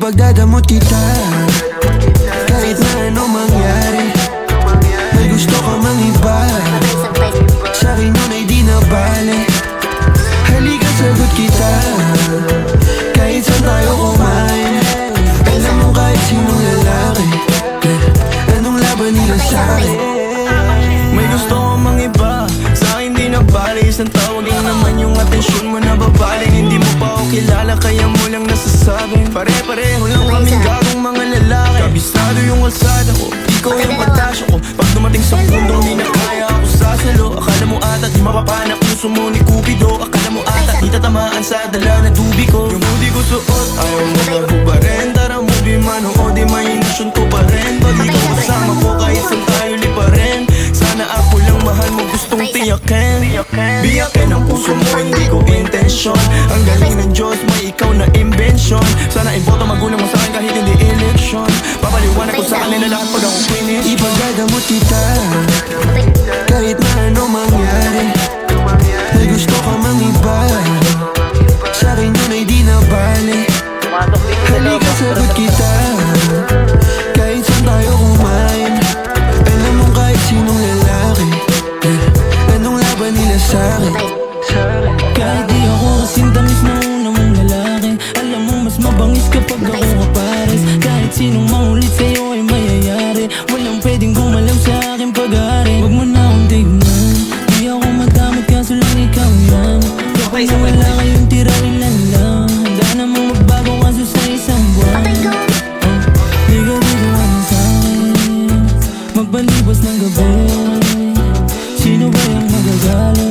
Ipagdadamot kita kahit na ano mangyari. May gusto ka mang iba, sa'kin yun ay di na bale. Halika sagot kita kahit saan tayo kumain. Alam mo kahit sinong lalaki, anong laban nila sa'kin. May gusto ko mang iba, sa'kin di na bale. Isang tawag lang naman yung atensyon mo na babaling. Hindi mo pa ako kilala kaya mo lang nasasabi. Pare-pareho lang kaming gagong mga lalaki. Kabisado yung kalsada ko, ikaw yung patasyo ko. Pag dumating sa pundo, hindi na kaya ako sasalo. Akala mo ata di mapapana puso mo ni Cupido. Akala mo ata di tatamaan sa dala na tubi ko. Yung hoodie ko suot, ayaw mo na ba rin? Tara movie man o di imahinasyon ko pa rin. Pag ikaw kasama ko kahit saan tayo lipa rin. Sana ako lang mahal mo gustong tiyakin. Biyakin ang puso mo, hindi ko intensyon. Ang galing ng Diyos, may ikaw na invention. Sana iboto magulang mo sa akin kahit hindi election. Papaliwanag ko sa kanila lahat pag ako finish. Ipagdadamot kita kahit na ano mangyari. May gusto ka mang iba, sa'kin yun ay di na bale. Halika sagot kita kahit saan tayo kumain. Alam mo kahit sinong lalaki, anong laban nila sa'kin. Kahit di ako kasing tamis na una mong lalaki, alam mo mas mabangis kapag ako kapares. Kahit sinong mangulit sa'yo ay mayayari. Walang pwedeng gumalaw sa aking pag-aari. Huwag mo na akong tignan, di ako madamot kaso lang ikaw yan. Kapag nawala kayong tira ilan lang, handa namang magbago kaso sa isang buwan. Di ka ano sa'kin, magbalibas ng gabi. Sino ba yung magagalit?